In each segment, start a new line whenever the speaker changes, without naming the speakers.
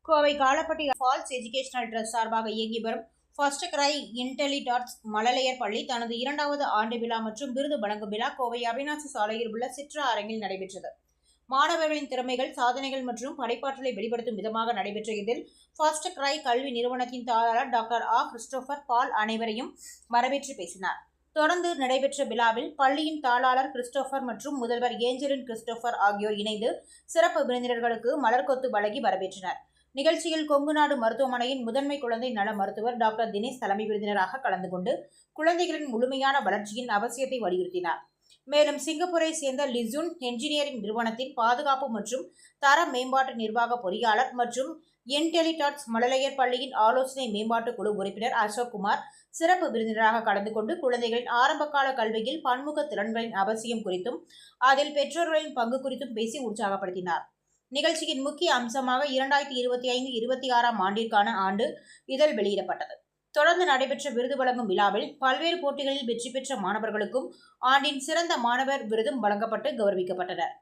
Kovai Kalapatti falls educational trust சார்பாக இயங்கி வரும் ஃபர்ஸ்ட் கிரை இன்டெலிடாட்ஸ் மழலையர் பள்ளி தனது 2வது ஆண்டு விழா மற்றும் விருது வழங்கும் விழா கோவை அவிநாசி சாலையில் உள்ள சிற்றா அரங்கில் நடைபெற்றது. மாணவர்களின் திறமைகள், சாதனைகள் மற்றும் படைப்பாற்றலை வெளிப்படுத்தும் விதமாக நடைபெற்ற இதில் ஃபர்ஸ்ட் கிரை கல்வி நிறுவனத்தின் தாளர் டாக்டர் கிறிஸ்டோபர் பால் அனைவரையும் வரவேற்று பேசினார். தொடர்ந்து நடைபெற்ற விழாவில் பள்ளியின் தாளாளர் கிறிஸ்டோபர் மற்றும் முதல்வர் ஏஞ்சலின் கிறிஸ்டோபர் ஆகியோர் இணைந்து சிறப்பு விருந்தினர்களுக்கு மலர்கொத்து வழங்கி வரவேற்றனர். நிகழ்ச்சியில் கொங்குநாடு மருத்துவமனையின் முதன்மை குழந்தை நல மருத்துவர் டாக்டர் தினேஷ் தலைமை விருந்தினராக கலந்து கொண்டு குழந்தைகளின் முழுமையான வளர்ச்சியின் அவசியத்தை வலியுறுத்தினார். மேலும் சிங்கப்பூரை சேர்ந்த லிசூன் என்ஜினியரிங் நிறுவனத்தின் பாதுகாப்பு மற்றும் தர மேம்பாட்டு நிர்வாக பொறியாளர் மற்றும் இன்டெலிடாட்ஸ் மழலையர் பள்ளியின் ஆலோசனை மேம்பாட்டு குழு உறுப்பினர் அசோக்குமார் சிறப்பு விருந்தினராக கலந்து கொண்டு குழந்தைகளின் ஆரம்பகால கல்வியில் பன்முக திறன்களின் அவசியம் குறித்தும் அதில் பெற்றோர்களின் பங்கு குறித்தும் பேசி உற்சாகப்படுத்தினார். நிகழ்ச்சியின் முக்கிய அம்சமாக 2025-26 ஆண்டிற்கான ஆண்டு இதழ் வெளியிடப்பட்டது. தொடர்ந்து நடைபெற்ற விருது வழங்கும் விழாவில் பல்வேறு போட்டிகளில் வெற்றி பெற்ற மாணவர்களுக்கும் ஆண்டின் சிறந்த மாணவர் விருதும் வழங்கப்பட்டு கௌரவிக்கப்பட்டனர்.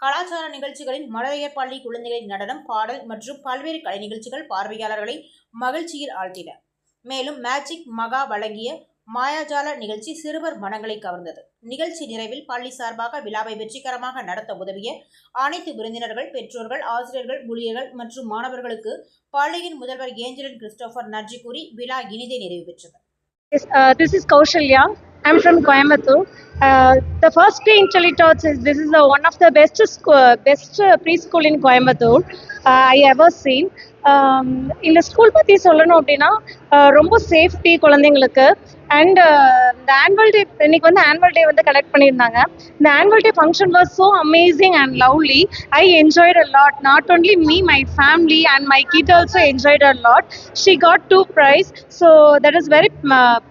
கலாச்சார நிகழ்ச்சிகளில் மழலையர் பள்ளி குழந்தைகளின் நடனம், பாடல் மற்றும் பல்வேறு கலை நிகழ்ச்சிகள் பார்வையாளர்களை மகிழ்ச்சியில் ஆழ்த்தின. மேலும் மேஜிக் மகா வழங்கிய மாயாஜால நிகழ்ச்சி சிறுவர் மனங்களை கவர்ந்தது. நிகழ்ச்சி நிறைவில் பள்ளி சார்பாக விழாவை வெற்றிகரமாக நடத்த உதவிய அனைத்து விருந்தினர்கள், பெற்றோர்கள், ஆசிரியர்கள், ஊழியர்கள் மற்றும் மாணவர்களுக்கு பள்ளியின் முதல்வர் ஏஞ்சலின் கிறிஸ்டோபர் நன்றி கூறி விழா இனிதே நிறைவு பெற்றது.
This is Kaushalya. I'm from Coimbatore. The first Grey Intellidots this is one of the best preschool in Coimbatore I ever seen. இந்த ஸ்கூல் பற்றி சொல்லணும் அப்படின்னா ரொம்ப சேஃப்டி குழந்தைங்களுக்கு அண்ட் இந்த ஆனுவல் டே இன்னைக்கு வந்து ஆனுவல் டே வந்து கனெக்ட் பண்ணியிருந்தாங்க. இந்த annual day function was so amazing and lovely. I enjoyed a lot. Not only me, my family and my kid also enjoyed a lot. She got 2 prizes, so that is very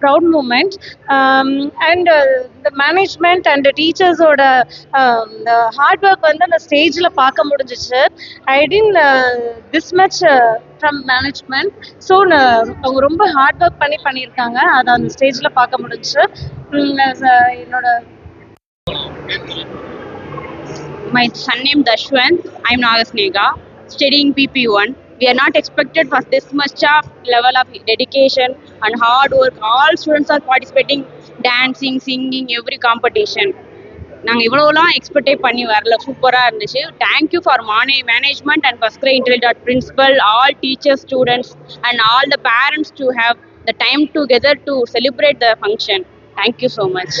proud moment. And the management and the teachers ஓட the hard work வந்து அந்த ஸ்டேஜில் பார்க்க முடிஞ்சிச்சு. I didn't this much from management. So அவங்க ரொம்ப hard work பண்ணியிருக்காங்க. அதை அந்த ஸ்டேஜில் பார்க்க முடிஞ்சிச்சு. என்னோட
My son name Dashwant. I'm Nagasnega, studying PP1. We are not expected for this much of level of dedication and hard work. All students are participating, dancing, singing, every competition. நாங்கள் இவ்வளோலாம் எக்ஸ்பெக்டே பண்ணி வரல. சூப்பராக இருந்துச்சு. Thank you for management and FirstCry Intellitots principal, all teachers, students and all the parents to have the time together to celebrate the function. Thank you so much.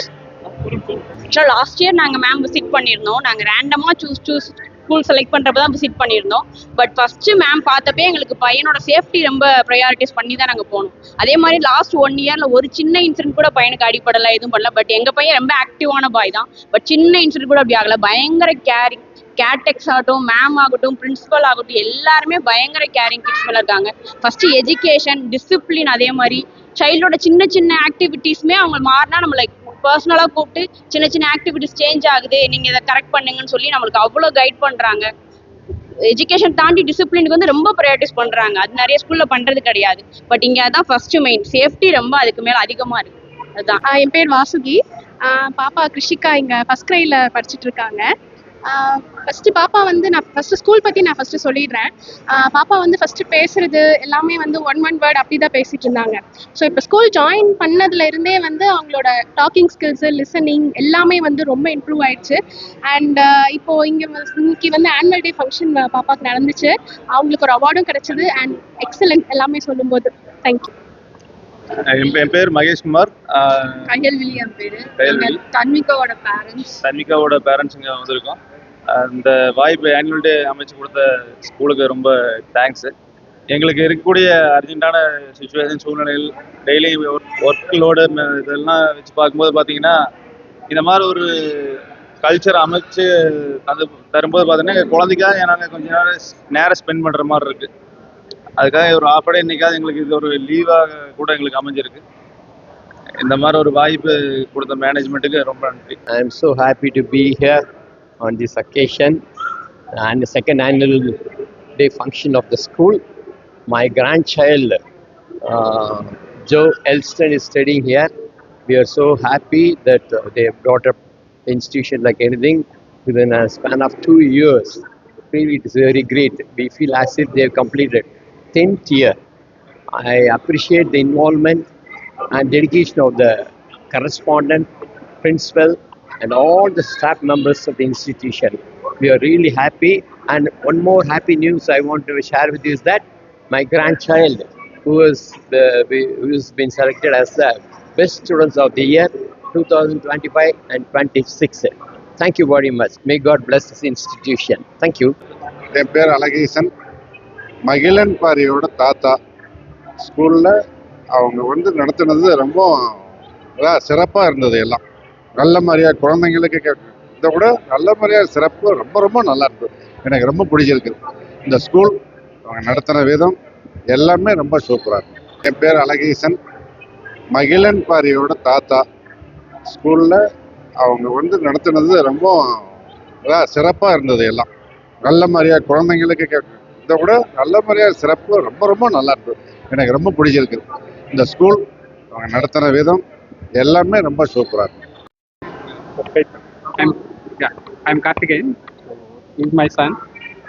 ஆக்சுவலாக last year நாங்கள் ma'am visit பண்ணியிருந்தோம். நாங்கள் ரேண்டமாக choose school select பண்ணுறப்ப தான் visit பண்ணியிருந்தோம். But first ma'am பார்த்தப்பே எங்களுக்கு பையனோட சேஃப்டி ரொம்ப ப்ரையாரிட்டிஸ் பண்ணி தான் நாங்கள் போனோம். அதே மாதிரி லாஸ்ட் 1 இயரில் ஒரு சின்ன இன்சிடென்ட் கூட பையனுக்கு அடிப்படலை, எதுவும் பண்ணல. பட் எங்கள் பையன் ரொம்ப ஆக்டிவான பாய் தான். பட் சின்ன இன்சிடென்ட் கூட அப்படி ஆகலை. பயங்கர கேரிங். கேட்டெக்ஸ் ஆகட்டும், மேம் ஆகட்டும், பிரின்சிபல் ஆகட்டும், எல்லாருமே பயங்கர கேரிங் கிட்ஸ் மேலே இருக்காங்க. ஃபஸ்ட்டு எஜுகேஷன், டிசிப்ளின், அதே மாதிரி சைல்டோட சின்ன சின்ன ஆக்டிவிட்டீஸுமே அவங்க மாறினா நம்மளை பர்சனலாக கூப்பிட்டு சின்ன சின்ன ஆக்டிவிட்டிஸ் சேஞ்ச் ஆகுது, நீங்கள் இதை கரெக்ட் பண்ணுங்கன்னு சொல்லி நம்மளுக்கு அவ்வளோ கைட் பண்ணுறாங்க. எஜுகேஷன் தாண்டி டிசிப்ளினுக்கு வந்து ரொம்ப ப்ரையாரிட்டிஸ் பண்ணுறாங்க. அது நிறைய ஸ்கூலில் பண்ணுறது கிடையாது. பட் இங்கே அதான் ஃபஸ்ட்டு மெயின். சேஃப்டி ரொம்ப அதுக்கு மேலே அதிகமாக இருக்குது. அதுதான்.
என் பேர் வாசுகி. பாப்பா கிருஷிகா இங்கே ஃபஸ்ட் கிரையில் படிச்சுட்டு இருக்காங்க. ஃபஸ்ட்டு பாப்பா வந்து நான் ஃபஸ்ட்டு ஸ்கூல் பற்றி நான் ஃபஸ்ட்டு சொல்லிடுறேன். பாப்பா வந்து ஃபஸ்ட்டு பேசுகிறது எல்லாமே வந்து ஒன் வேர்ட் அப்படி தான் பேசிகிட்டு இருந்தாங்க. ஸோ இப்போ ஸ்கூல் ஜாயின் பண்ணதுல இருந்தே வந்து அவங்களோட டாக்கிங் ஸ்கில்ஸு, லிசனிங் எல்லாமே வந்து ரொம்ப இம்ப்ரூவ் ஆயிடுச்சு. அண்ட் இப்போது இன்னைக்கு வந்து ஆனுவல் டே ஃபங்க்ஷன் பாப்பாவுக்கு நடந்துச்சு. அவங்களுக்கு ஒரு அவார்டும் கிடச்சிது அண்ட் எக்ஸலண்ட் எல்லாமே சொல்லும்போது. தேங்க்யூ.
என் பேர் மகேஷ்குமார்.
கையல்விழி என் பேர். தன்விகாவோட
பேரண்ட்ஸ் இங்கே வந்திருக்கோம். இந்த வாய்ப்பு ஆனுவல் டே அமைச்சு கொடுத்த ஸ்கூலுக்கு ரொம்ப தேங்க்ஸு. எங்களுக்கு இருக்கக்கூடிய அர்ஜென்ட்டான சுச்சுவேஷன் சூழ்நிலைகள், டெய்லி ஒர்க் லோடு இதெல்லாம் வச்சு பார்க்கும்போது பார்த்தீங்கன்னா இந்த மாதிரி ஒரு கல்ச்சர் அமைச்சு அது தரும்போது பார்த்தீங்கன்னா குழந்தைக்காக நாங்கள் கொஞ்சம் நேரம் ஸ்பெண்ட் பண்ணுற மாதிரி இருக்குது. அதுக்காக ஒரு ஆஃப் டே இன்னைக்காவது எங்களுக்கு இது ஒரு லீவாக கூட எங்களுக்கு அமைஞ்சிருக்கு. இந்த மாதிரி ஒரு வாய்ப்பு கொடுத்த மேனேஜ்மெண்ட்டுக்கு ரொம்ப நன்றி.
I am so happy to be here on this occasion and the second annual day function of the school. My grandchild Joe Elston is studying here. We are so happy that they have brought up the institution like anything within a span of 2 years. Really, it is very great. We feel as if they have completed 10th year. I appreciate the involvement and dedication of the correspondent, principal, and all the staff members of the institution. We are really happy. And one more happy news I want to share with you is that my grandchild, who's been selected as the best students of the year 2025 and 26. Thank you very much. May God bless this institution. Thank you.
என் பேர் அழகேசன். மகிழன் பாரியோட தாத்தா. ஸ்கூலில் அவங்க நடத்துனது ரொம்ப சிறப்பாக இருந்தது. எல்லாம் நல்ல மாதிரியாக குழந்தைங்களுக்கு இதை விட நல்ல மாதிரியாக சிறப்பு ரொம்ப ரொம்ப நல்லா இருந்தது. எனக்கு ரொம்ப பிடிச்சிருக்கு இந்த ஸ்கூல். அவங்க நடத்தின விதம் எல்லாமே ரொம்ப சூப்பராக இருக்கு. என் பேர் அழகேசன். மகிழன் பாரியோட தாத்தா. ஸ்கூலில் அவங்க நடத்துனது ரொம்ப சிறப்பாக இருந்தது. எல்லாம் நல்ல மாதிரியாக குழந்தைங்களுக்கு இதை விட நல்ல மாதிரியாக சிறப்பு ரொம்ப ரொம்ப நல்லா இருந்தது. எனக்கு ரொம்ப பிடிச்சிருக்கு இந்த ஸ்கூல். அவங்க நடத்தின விதம் எல்லாமே ரொம்ப சூப்பராக இருக்கு.
I'm Karthikeyan. He's my son.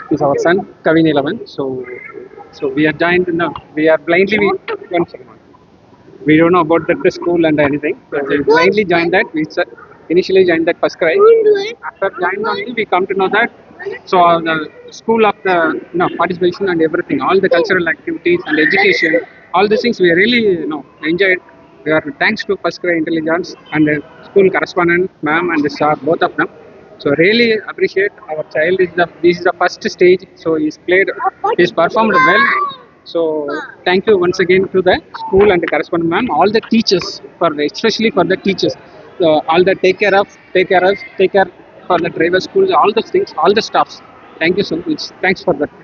He's our son, Kavin 11. So we are joined. No, we are blindly. We don't know about the school and anything. So we blindly joined that. We initially joined that first cry. After joining only, we come to know that. So the school of the participation and everything, all the cultural activities and education, all these things we really enjoyed. We are thanks to First Cry Intelligence and the school correspondent, ma'am and the sir, both of them. So really appreciate our child. This is the first stage. So he's performed well. So thank you once again to the school and the correspondent ma'am, all the teachers, especially for the teachers, all the take care for the driver schools, all those things, all the staffs. Thank you so much. Thanks for that.